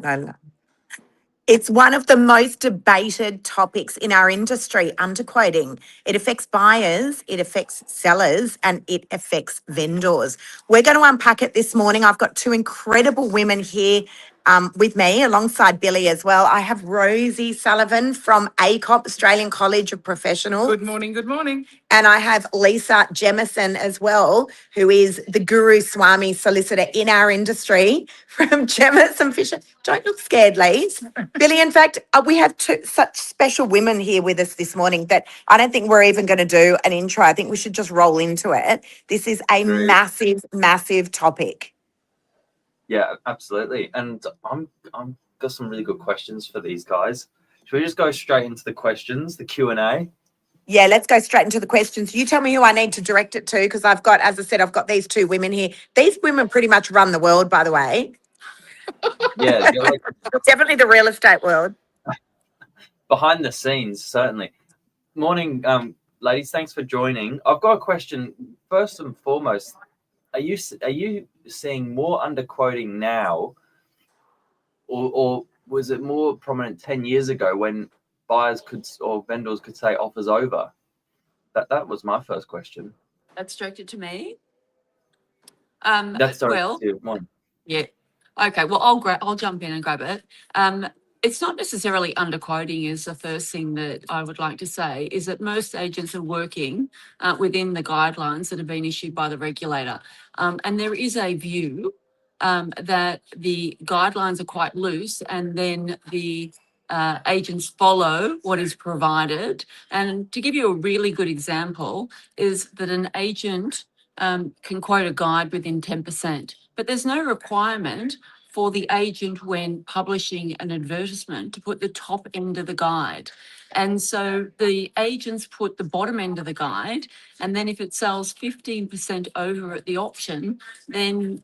I know. It's one of the most debated topics in our industry, underquoting. It affects buyers, it affects sellers, and it affects vendors. We're going to unpack it this morning. I've got two incredible women here with me, alongside Billy as well. I have Rosie Sullivan from ACOP, Australian College of Professionals. Good morning, good morning. And I have Lisa JEMMERSON as well, who is the Guru Swami solicitor in our industry from JEMMERSON Fisher. Don't look scared, Lise. Billy, in fact, we have such special women here with us this morning that I don't think we're even going to do an intro. I think we should just roll into it. This is a massive, massive topic. Yeah, absolutely. And I'm got some really good questions for these guys. Should we just go straight into the questions, the Q&A? Yeah, let's go straight into the questions. You tell me who I need to direct it to, because I've got, as I said, I've got these two women here. These women pretty much run the world, by the way. Yeah, Definitely the real estate world. Behind the scenes, certainly. Morning, ladies. Thanks for joining. I've got a question. First and foremost, are you seeing more underquoting now, or was it more prominent 10 years ago when buyers or vendors could say offers over? That was my first question. That's directed to me. That's directed to you. Yeah. Okay. Well, I'll jump in and grab it. It's not necessarily underquoting is the first thing that I would like to say, is that most agents are working within the guidelines that have been issued by the regulator. And there is a view that the guidelines are quite loose, and then the agents follow what is provided. And to give you a really good example is that an agent can quote a guide within 10%, but there's no requirement for the agent when publishing an advertisement to put the top end of the guide. And so the agents put the bottom end of the guide, and then if it sells 15% over at the auction, then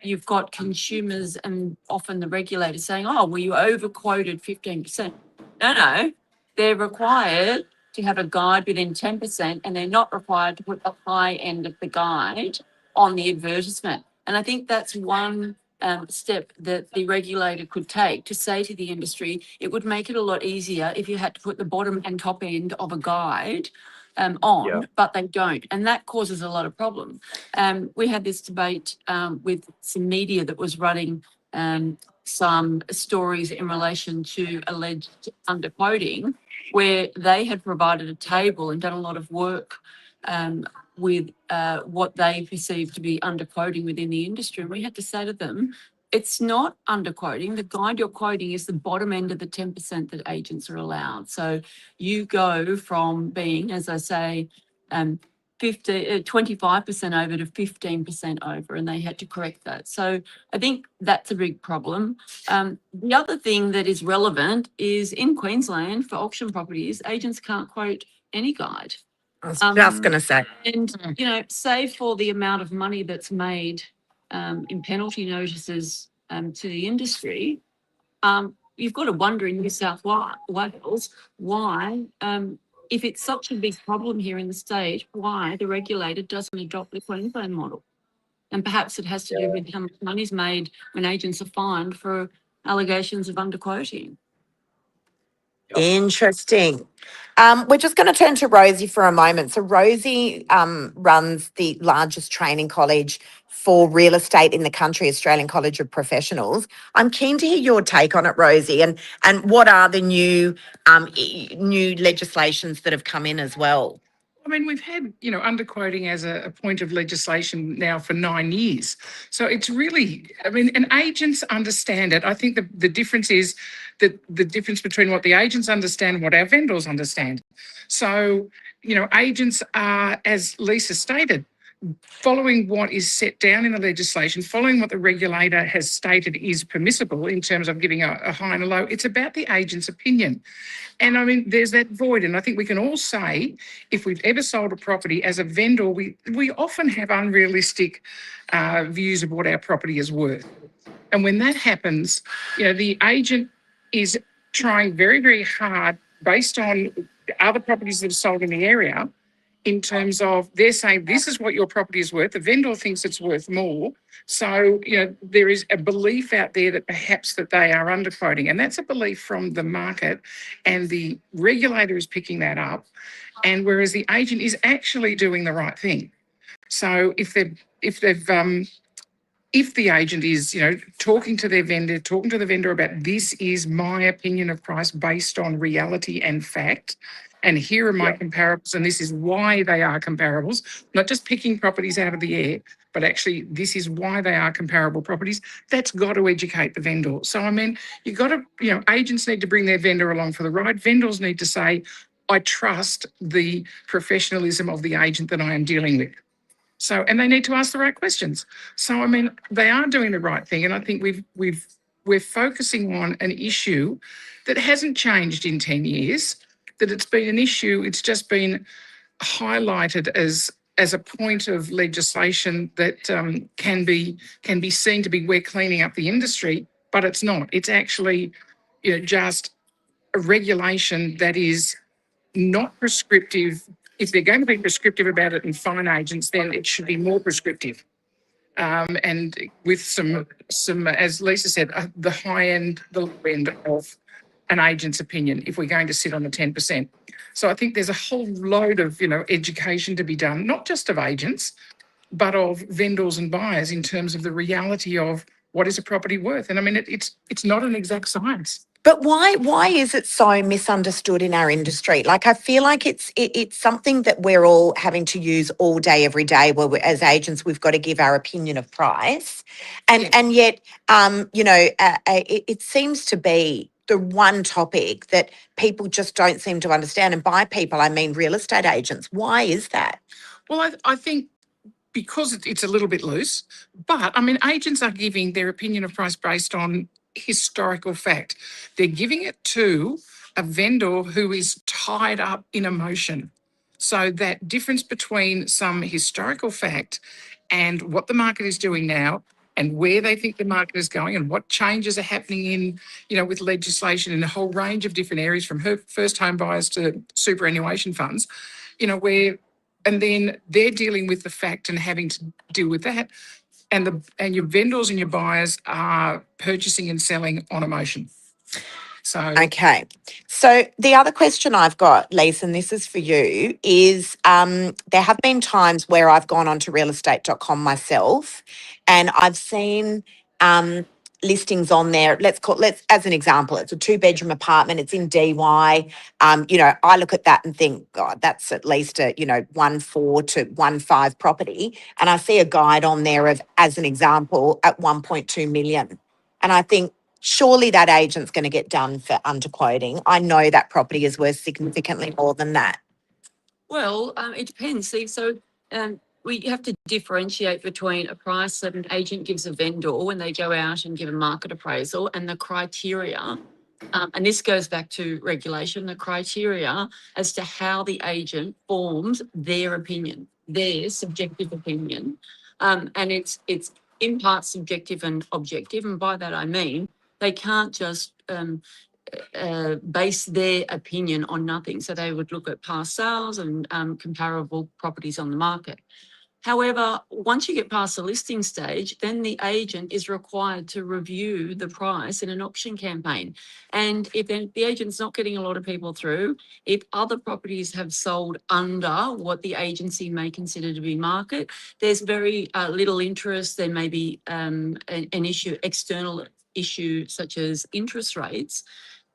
you've got consumers and often the regulators saying, oh, well, you overquoted 15%. No, they're required to have a guide within 10%, and they're not required to put the high end of the guide on the advertisement. And I think that's one step that the regulator could take to say to the industry, it would make it a lot easier if you had to put the bottom and top end of a guide but they don't. And that causes a lot of problem. We had this debate with some media that was running some stories in relation to alleged underquoting, where they had provided a table and done a lot of work with what they perceived to be underquoting within the industry. And we had to say to them, it's not underquoting. The guide you're quoting is the bottom end of the 10% that agents are allowed. So you go from being, as I say, 25% over to 15% over, and they had to correct that. So I think that's a big problem. The other thing that is relevant is in Queensland for auction properties, agents can't quote any guide. I was just going to say. And, save for the amount of money that's made in penalty notices to the industry, you've got to wonder in New South Wales why, if it's such a big problem here in the state, why the regulator doesn't adopt the Queensland model. And perhaps it has to do with how much money is made when agents are fined for allegations of underquoting. Interesting. We're just going to turn to Rosie for a moment. So Rosie runs the largest training college for real estate in the country, Australian College of Professionals. I'm keen to hear your take on it, Rosie, and what are the new legislations that have come in as well? I mean, we've had, underquoting as a point of legislation now for 9 years. So it's really, and agents understand it. I think the difference is that the difference between what the agents understand and what our vendors understand. So, agents are, as Lisa stated, following what is set down in the legislation, following what the regulator has stated is permissible in terms of giving a high and a low. It's about the agent's opinion. And there's that void. And I think we can all say, if we've ever sold a property as a vendor, we often have unrealistic views of what our property is worth. And when that happens, the agent is trying very, very hard based on other properties that are sold in the area in terms of they're saying this is what your property is worth. The vendor thinks it's worth more. So, there is a belief out there that perhaps that they are underquoting. And that's a belief from the market. And the regulator is picking that up. And whereas the agent is actually doing the right thing. So if the agent is, talking to the vendor about this is my opinion of price based on reality and fact, and here are my comparables, and this is why they are comparables, not just picking properties out of the air, but actually this is why they are comparable properties, that's got to educate the vendor. So, I mean, you've got to, agents need to bring their vendor along for the ride. Vendors need to say, I trust the professionalism of the agent that I am dealing with. So, and they need to ask the right questions. So, I mean, they are doing the right thing. And I think we're focusing on an issue that hasn't changed in 10 years, that it's been an issue. It's just been highlighted as a point of legislation that can be seen to be we're cleaning up the industry, but it's not. It's actually, just a regulation that is not prescriptive. If they're going to be prescriptive about it and fine agents, then it should be more prescriptive. And with some, as Lisa said, the high end, the low end of an agent's opinion, if we're going to sit on the 10%. So I think there's a whole load of, education to be done, not just of agents, but of vendors and buyers in terms of the reality of what is a property worth. And I mean, it's not an exact science. But why is it so misunderstood in our industry? Like, I feel like it's something that we're all having to use all day, every day, where as agents, we've got to give our opinion of price. And yet, it seems to be the one topic that people just don't seem to understand. And by people, I mean real estate agents. Why is that? Well, I think because it's a little bit loose, but I mean, agents are giving their opinion of price based on historical fact. They're giving it to a vendor who is tied up in emotion. So that difference between some historical fact and what the market is doing now and where they think the market is going and what changes are happening in, with legislation in a whole range of different areas, from first home buyers to superannuation funds, and then they're dealing with the fact and having to deal with that. And your vendors and your buyers are purchasing and selling on emotion. So Okay. So the other question I've got, Lisa, and this is for you, is there have been times where I've gone onto realestate.com myself and I've seen listings on there. Let's as an example, it's a 2-bedroom apartment. It's in DY. I look at that and think, God, that's at least a 1.4 to 1.5 property. And I see a guide on there of, as an example, at 1.2 million. And I think, surely that agent's going to get done for underquoting. I know that property is worth significantly more than that. Well, it depends. See, so we have to differentiate between a price that an agent gives a vendor when they go out and give a market appraisal and the criteria. And this goes back to regulation, the criteria as to how the agent forms their opinion, their subjective opinion. And it's in part subjective and objective. And by that, I mean, they can't just base their opinion on nothing. So they would look at past sales and comparable properties on the market. However, once you get past the listing stage, then the agent is required to review the price in an auction campaign. And if the agent's not getting a lot of people through, if other properties have sold under what the agency may consider to be market, there's very little interest. There may be an issue, external issue such as interest rates.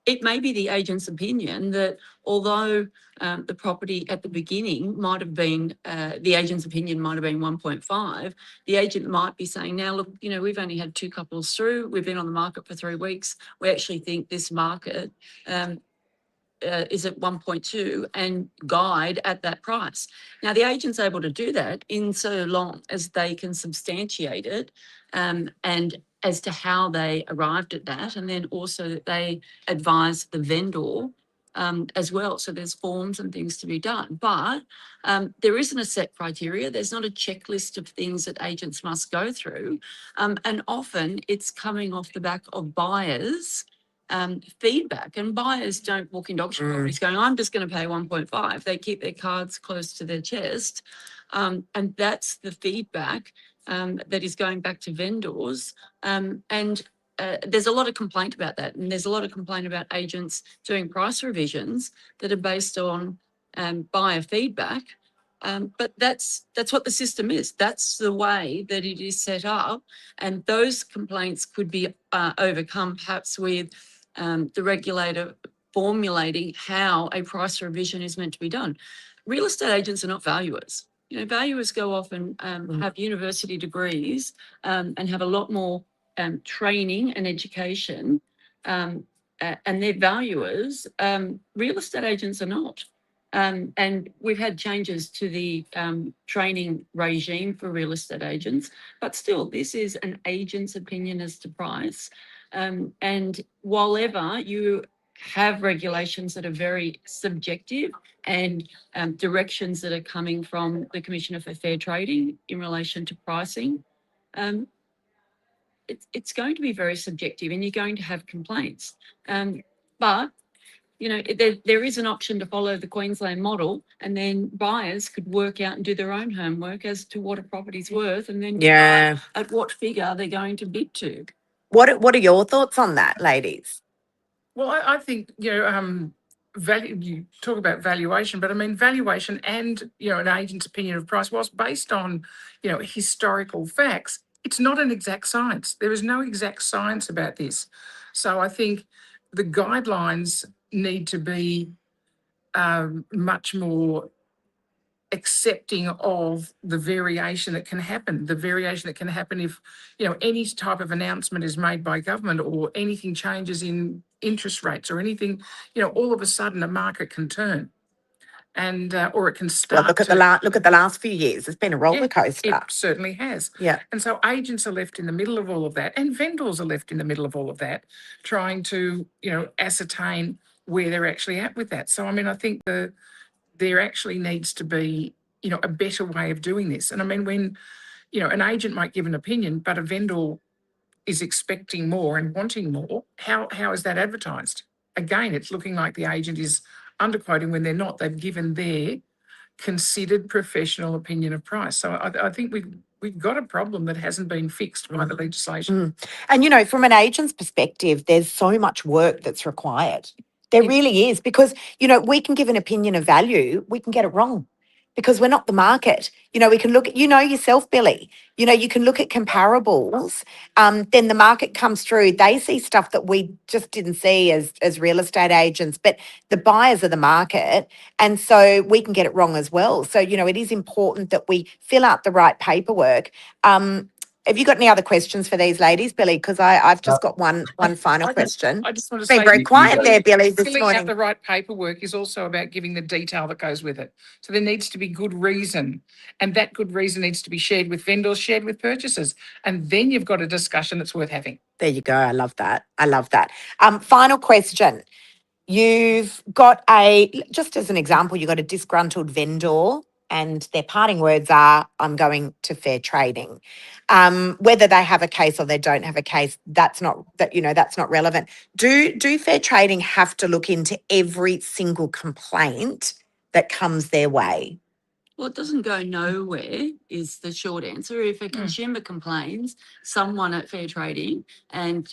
It may be the agent's opinion that although the property at the beginning might have been, the agent's opinion might have been 1.5, the agent might be saying, now, look, we've only had 2 couples through. We've been on the market for 3 weeks. We actually think this market is at 1.2 and guide at that price. Now, the agent's able to do that in so long as they can substantiate it and as to how they arrived at that, and then also that they advise the vendor as well. So there's forms and things to be done. But there isn't a set criteria. There's not a checklist of things that agents must go through. And often it's coming off the back of buyers feedback, and buyers don't walk into auction properties going, I'm just going to pay 1.5. They keep their cards close to their chest. And that's the feedback that is going back to vendors. There's a lot of complaint about that. And there's a lot of complaint about agents doing price revisions that are based on buyer feedback. But that's what the system is. That's the way that it is set up. And those complaints could be overcome perhaps with the regulator formulating how a price revision is meant to be done. Real estate agents are not valuers. You know, valuers go off and have university degrees and have a lot more training and education, and they're valuers. Real estate agents are not. And we've had changes to the training regime for real estate agents, but still, this is an agent's opinion as to price. And while ever you have regulations that are very subjective and directions that are coming from the Commissioner for Fair Trading in relation to pricing, it's going to be very subjective and you're going to have complaints. But you know, there is an option to follow the Queensland model, and then buyers could work out and do their own homework as to what a property's worth, and then decide at what figure they're going to bid to. What are your thoughts on that, ladies? Well, I think, you know, value, you talk about valuation, but I mean, valuation and, you know, an agent's opinion of price, whilst based on, you know, historical facts, it's not an exact science. There is no exact science about this. So I think the guidelines need to be much more accepting of the variation that can happen, if, you know, any type of announcement is made by government or anything changes in interest rates or anything, you know, all of a sudden a market can turn and or it can start. Well, look at the last few years. It's been a roller coaster. It certainly has. Yeah. And so agents are left in the middle of all of that, and vendors are left in the middle of all of that, trying to, you know, ascertain where they're actually at with that. So I mean, I think there actually needs to be, you know, a better way of doing this. And I mean, when, you know, an agent might give an opinion, but a vendor is expecting more and wanting more, how is that advertised? Again, it's looking like the agent is underquoting when they're not. They've given their considered professional opinion of price. So I think we've got a problem that hasn't been fixed by the legislation. And, you know, from an agent's perspective, there's so much work that's required. There really is, because, you know, we can give an opinion of value, we can get it wrong because we're not the market. You know, we can look at, you know yourself, Billy, you know, you can look at comparables. Then the market comes through, they see stuff that we just didn't see as real estate agents, but the buyers are the market. And so we can get it wrong as well. So, you know, it is important that we fill out the right paperwork. Have you got any other questions for these ladies, Billy? Because I've just got one final question. I just want to Been say, very quiet there, Billy, this filling morning. out the right paperwork is also about giving the detail that goes with it. So there needs to be good reason, and that good reason needs to be shared with vendors, shared with purchasers, and then you've got a discussion that's worth having. There you go. I love that. Final question. You've got just as an example, you've got a disgruntled vendor and their parting words are, I'm going to fair trading. Whether they have a case or they don't have a case, that's not relevant. Do fair trading have to look into every single complaint that comes their way? Well, it doesn't go nowhere is the short answer. If a consumer complains, someone at Fair Trading, and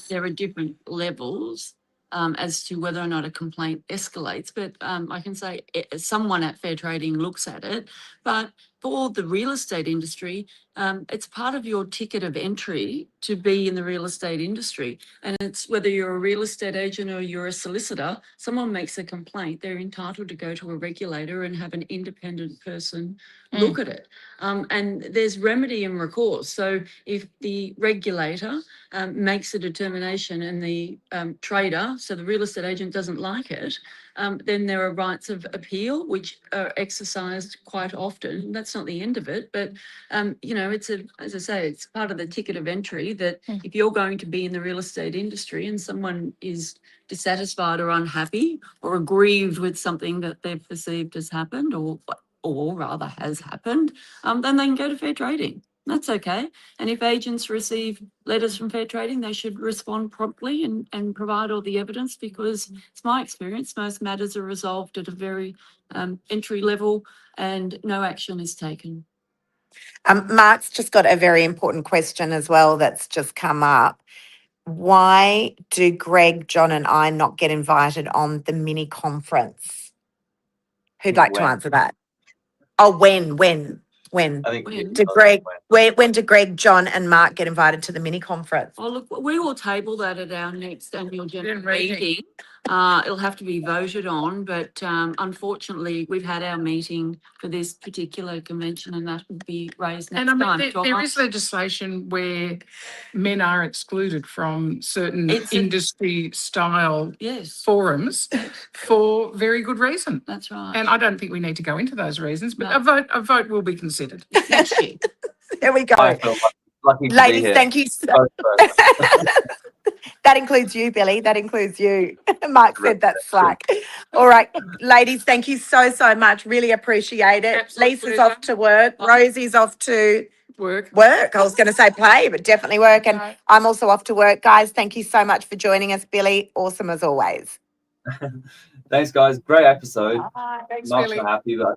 there are different levels as to whether or not a complaint escalates, but I can say someone at Fair Trading looks at it. But for the real estate industry, it's part of your ticket of entry to be in the real estate industry. And it's whether you're a real estate agent or you're a solicitor, someone makes a complaint, they're entitled to go to a regulator and have an independent person look at it. And there's remedy and recourse. So if the regulator makes a determination and the trader, so the real estate agent, doesn't like it, then there are rights of appeal, which are exercised quite often. That's not the end of it, but you know, as I say, it's part of the ticket of entry that if you're going to be in the real estate industry and someone is dissatisfied or unhappy or aggrieved with something that they've perceived has happened or rather has happened, then they can go to Fair Trading. That's okay. And if agents receive letters from fair trading, they should respond promptly and provide all the evidence, because it's my experience, most matters are resolved at a very entry level and no action is taken. Mark's just got a very important question as well that's just come up. Why do Greg, John and I not get invited on the mini conference? Who'd like to When? answer that? Oh, when? I think When? Did Greg, when did Greg, John and Mark get invited to the mini conference? Oh, look, we will table that at our next annual general Yeah, meeting. meeting. It'll have to be voted on, but unfortunately, we've had our meeting for this particular convention and that will be raised next And I mean, time. there is legislation where men are excluded from certain It's a- industry style Yes, forums for very good reason. that's right. And I don't think we need to go into those reasons, but No. a vote will be considered. Next year. There we go. I feel lucky to be Ladies, here. thank you so Both first. That includes you, Billy. That includes you. Mark said that's slack. All right, ladies, thank you so much. Really appreciate it. Absolute Lisa's pleasure. off to work. Rosie's off to Work. work. I was going to say play, but definitely work. And Right. I'm also off to work. Guys, thank you so much for joining us, Billy. Awesome as always. Thanks, guys. Great episode. Thanks, Not Billy. so happy, but